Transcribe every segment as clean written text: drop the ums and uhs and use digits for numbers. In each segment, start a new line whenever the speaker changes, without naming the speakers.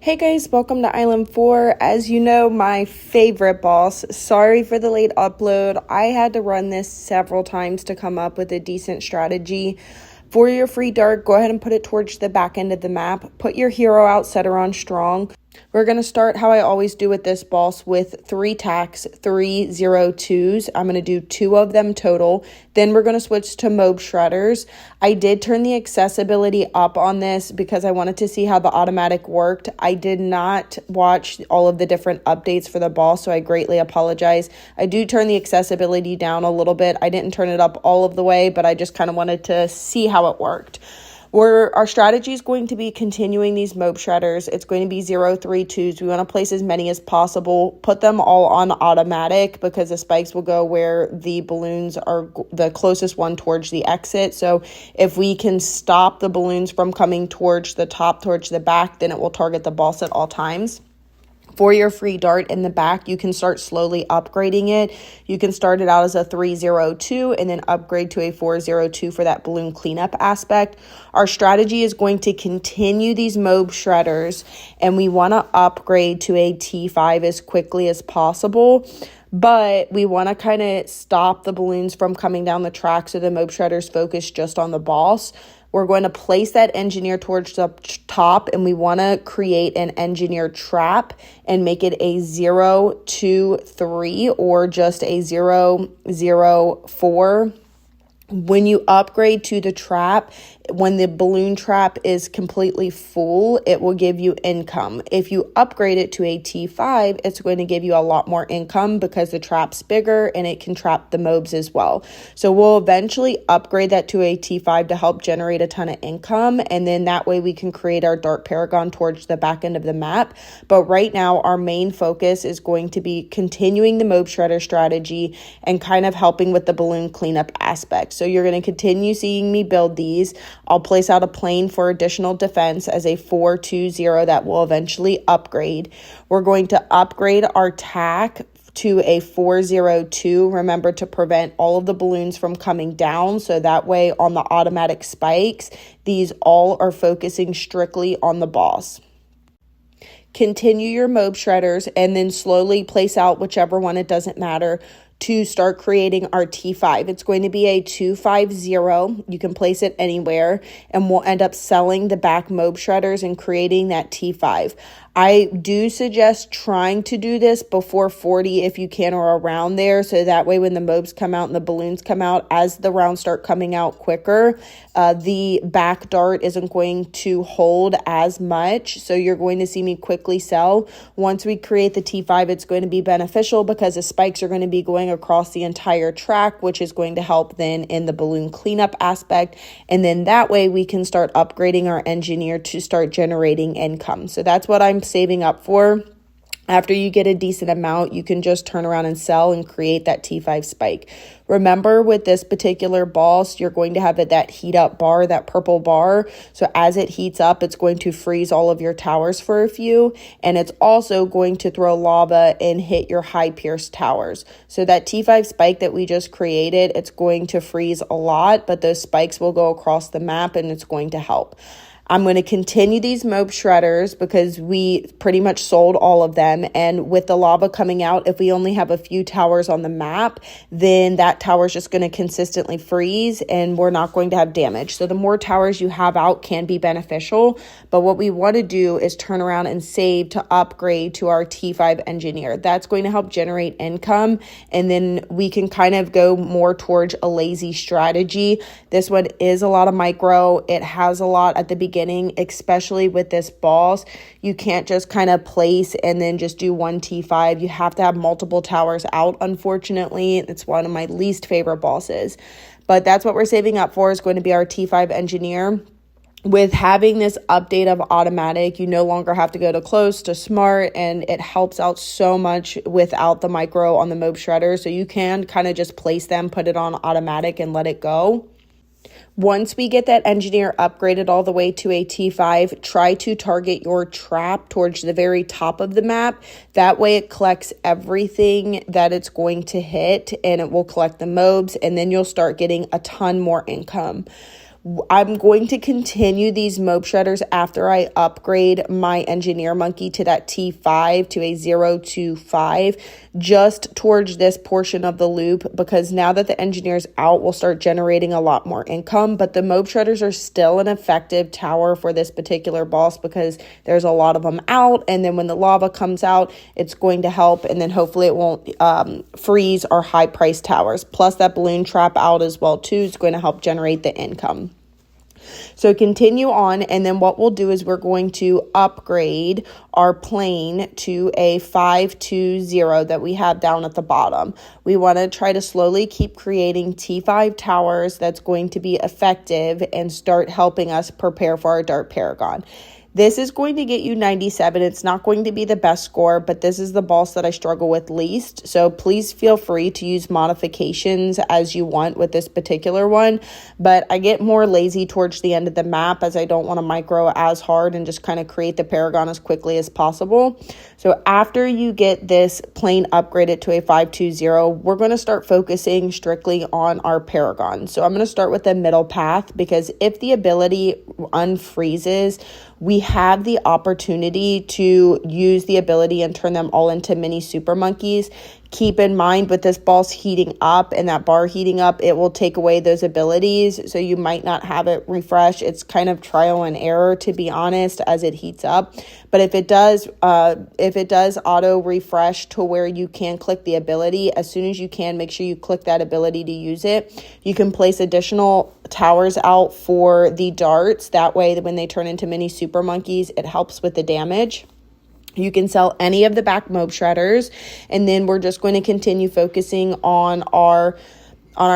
Hey guys, welcome to Island 4. As you know, my favorite boss. Sorry for the late upload. I had to run this several times to come up with a decent strategy. For your free dart, go ahead and put it towards the back end of the map. Put your hero out, set her on strong. We're going to start how I always do with this boss with 3 tacks, 3 0-2s. I'm going to do 2 of them total. Then we're going to switch to mob shredders. I did turn the accessibility up on this because I wanted to see how the automatic worked. I did not watch all of the different updates for the boss, so I greatly apologize. I do turn the accessibility down a little bit. I didn't turn it up all of the way, but I just kind of wanted to see how it worked. Our strategy is going to be continuing these mob shredders. It's going to be 0-3-2s. We want to place as many as possible. Put them all on automatic because the spikes will go where the balloons are the closest one towards the exit. So if we can stop the balloons from coming towards the top, towards the back, then it will target the boss at all times. For your free dart in the back, you can start slowly upgrading it. You can start it out as a 3-0-2 and then upgrade to a 4-0-2 for that balloon cleanup aspect. Our strategy is going to continue these mob shredders, and we want to upgrade to a T5 as quickly as possible. But we want to kind of stop the balloons from coming down the track so the mob shredders focus just on the boss. We're going to place that engineer towards the top, and we want to create an engineer trap and make it a 0-2-3 or just a 0-0-4. When you upgrade to the trap, when the balloon trap is completely full, it will give you income. If you upgrade it to a T5, it's going to give you a lot more income because the trap's bigger and it can trap the mobs as well. So we'll eventually upgrade that to a T5 to help generate a ton of income, and then that way we can create our Dart Paragon towards the back end of the map. But right now, our main focus is going to be continuing the mob shredder strategy and kind of helping with the balloon cleanup aspect. So you're going to continue seeing me build these. I'll place out a plane for additional defense as a 4-2-0 that will eventually upgrade. We're going to upgrade our tack to a 4-0-2. Remember to prevent all of the balloons from coming down. So that way on the automatic spikes, these all are focusing strictly on the boss. Continue your mob shredders and then slowly place out whichever one, it doesn't matter, to start creating our T5. It's going to be a 2-5-0. You can place it anywhere, and we'll end up selling the back mob shredders and creating that T5. I do suggest trying to do this before 40 if you can, or around there, so that way when the mobs come out and the balloons come out, as the rounds start coming out quicker, the back dart isn't going to hold as much, so you're going to see me quickly sell. Once we create the T5, it's going to be beneficial because the spikes are going to be going across the entire track, which is going to help then in the balloon cleanup aspect, and then that way we can start upgrading our engineer to start generating income. So that's what I'm saving up for. After you get a decent amount, you can just turn around and sell and create that T5 spike. Remember, with this particular boss, you're going to have that heat up bar, that purple bar. So as it heats up, it's going to freeze all of your towers for a few. And it's also going to throw lava and hit your high pierce towers. So that T5 spike that we just created, it's going to freeze a lot, but those spikes will go across the map and it's going to help. I'm going to continue these mob shredders because we pretty much sold all of them. And with the lava coming out, if we only have a few towers on the map, then that tower is just going to consistently freeze and we're not going to have damage. So the more towers you have out can be beneficial. But what we want to do is turn around and save to upgrade to our T5 engineer. That's going to help generate income. And then we can kind of go more towards a lazy strategy. This one is a lot of micro. It has a lot at the beginning, especially with this boss. You can't just kind of place and then just do one T5. You have to have multiple towers out, unfortunately. It's one of my least favorite bosses. But that's what we're saving up for, is going to be our T5 engineer. With having this update of automatic, you no longer have to go to close to smart, and it helps out so much without the micro on the mob shredder. So you can kind of just place them, put it on automatic and let it go. Once we get that engineer upgraded all the way to a T5, try to target your trap towards the very top of the map. That way it collects everything that it's going to hit, and it will collect the mobs, and then you'll start getting a ton more income. I'm going to continue these mope shredders after I upgrade my engineer monkey to that T5 to a 025, just towards this portion of the loop, because now that the engineer's out, we'll start generating a lot more income. But the mope shredders are still an effective tower for this particular boss because there's a lot of them out, and then when the lava comes out, it's going to help, and then hopefully it won't freeze our high price towers. Plus that balloon trap out as well too is going to help generate the income. So continue on, and then what we'll do is we're going to upgrade our plane to a 520 that we have down at the bottom. We want to try to slowly keep creating T5 towers that's going to be effective and start helping us prepare for our Dart Paragon. This is going to get you 97. It's not going to be the best score, but this is the boss that I struggle with least. So please feel free to use modifications as you want with this particular one. But I get more lazy towards the end of the map as I don't want to micro as hard and just kind of create the Paragon as quickly as possible. So after you get this plane upgraded to a 520, we're going to start focusing strictly on our Paragon. So I'm going to start with the middle path, because if the ability unfreezes, we have the opportunity to use the ability and turn them all into mini super monkeys. Keep in mind, with this boss heating up and that bar heating up, it will take away those abilities, so you might not have it refresh. It's kind of trial and error, to be honest, as it heats up. But if it does auto refresh to where you can click the ability, as soon as you can, make sure you click that ability to use it. You can place additional towers out for the darts. That way, when they turn into mini super monkeys, it helps with the damage. You can sell any of the back mope shredders, and then we're just going to continue focusing on our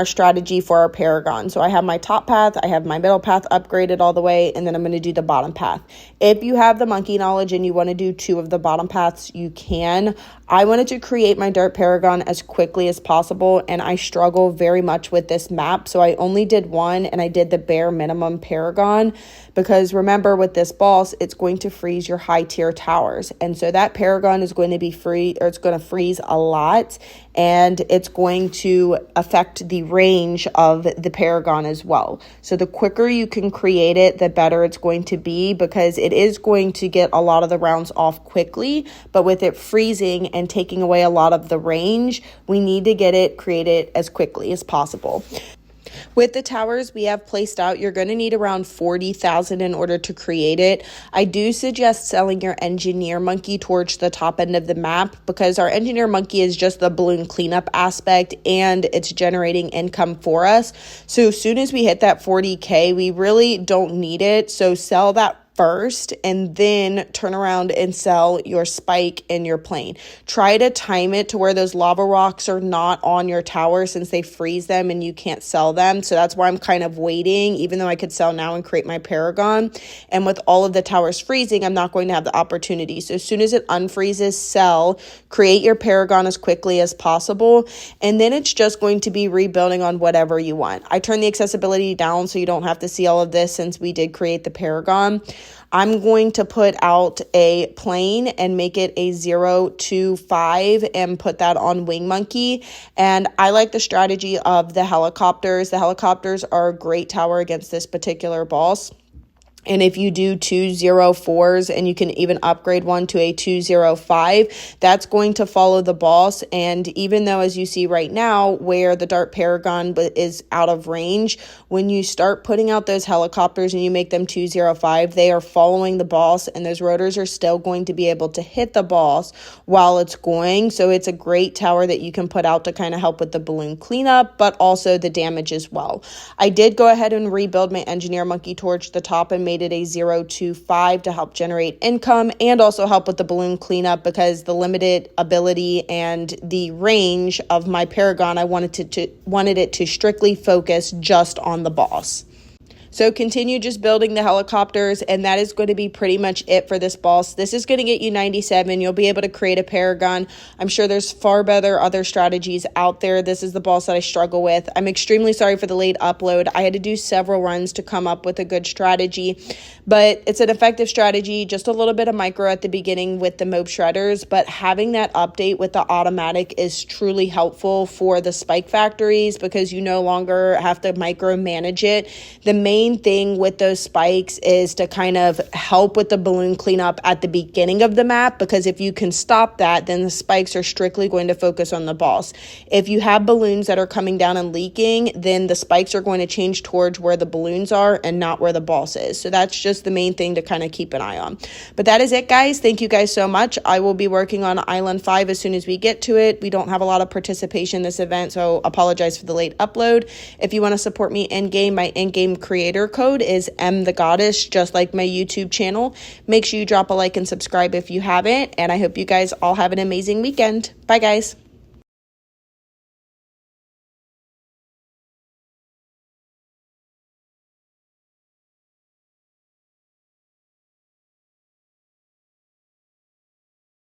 strategy for our Paragon. So I have my top path, I have my middle path upgraded all the way, and then I'm going to do the bottom path. If you have the monkey knowledge and you want to do 2 of the bottom paths, you can. I wanted to create my Dart Paragon as quickly as possible, and I struggle very much with this map, so I only did 1, and I did the bare minimum Paragon, because remember, with this boss, it's going to freeze your high tier towers, and so that Paragon is going to be it's going to freeze a lot, and it's going to affect the range of the Paragon as well. So the quicker you can create it, the better it's going to be, because it is going to get a lot of the rounds off quickly, but with it freezing and taking away a lot of the range, we need to get it created as quickly as possible. With the towers we have placed out, you're going to need around 40,000 in order to create it. I do suggest selling your engineer monkey towards the top end of the map, because our engineer monkey is just the balloon cleanup aspect and it's generating income for us. So as soon as we hit that 40K, we really don't need it. So sell that first, and then turn around and sell your spike and your plane. Try to time it to where those lava rocks are not on your tower, since they freeze them and you can't sell them. So that's why I'm kind of waiting, even though I could sell now and create my Paragon. And with all of the towers freezing, I'm not going to have the opportunity. So as soon as it unfreezes, sell, create your Paragon as quickly as possible, and then it's just going to be rebuilding on whatever you want. I turned the accessibility down so you don't have to see all of this, since we did create the Paragon. I'm going to put out a plane and make it a 025 and put that on Wing Monkey. And I like the strategy of the helicopters. The helicopters are a great tower against this particular boss. And if you do 204s, and you can even upgrade one to a 205, that's going to follow the boss. And even though, as you see right now, where the Dart Paragon is out of range, when you start putting out those helicopters and you make them 205, they are following the boss, and those rotors are still going to be able to hit the boss while it's going. So it's a great tower that you can put out to kind of help with the balloon cleanup, but also the damage as well. I did go ahead and rebuild my engineer monkey towards the top and made it a 025 to help generate income and also help with the balloon cleanup, because the limited ability and the range of my Paragon, I wanted it to strictly focus just on the boss. So continue just building the helicopters, and that is going to be pretty much it for this boss. This is going to get you 97. You'll be able to create a Paragon. I'm sure there's far better other strategies out there. This is the boss that I struggle with. I'm extremely sorry for the late upload. I had to do several runs to come up with a good strategy, but it's an effective strategy. Just a little bit of micro at the beginning with the mope shredders, but having that update with the automatic is truly helpful for the spike factories, because you no longer have to micromanage it. The main main thing with those spikes is to kind of help with the balloon cleanup at the beginning of the map, because if you can stop that, then the spikes are strictly going to focus on the boss. If you have balloons that are coming down and leaking, then the spikes are going to change towards where the balloons are and not where the boss is. So that's just the main thing to kind of keep an eye on. But that is it, guys. Thank you guys so much. I will be working on Island 5 as soon as we get to it. We don't have a lot of participation in this event, so apologize for the late upload. If you want to support me in-game, my in-game creator code is mthegoddess, just like my YouTube channel. Make sure you drop a like and subscribe if you haven't, and I hope you guys all have an amazing weekend. Bye, guys.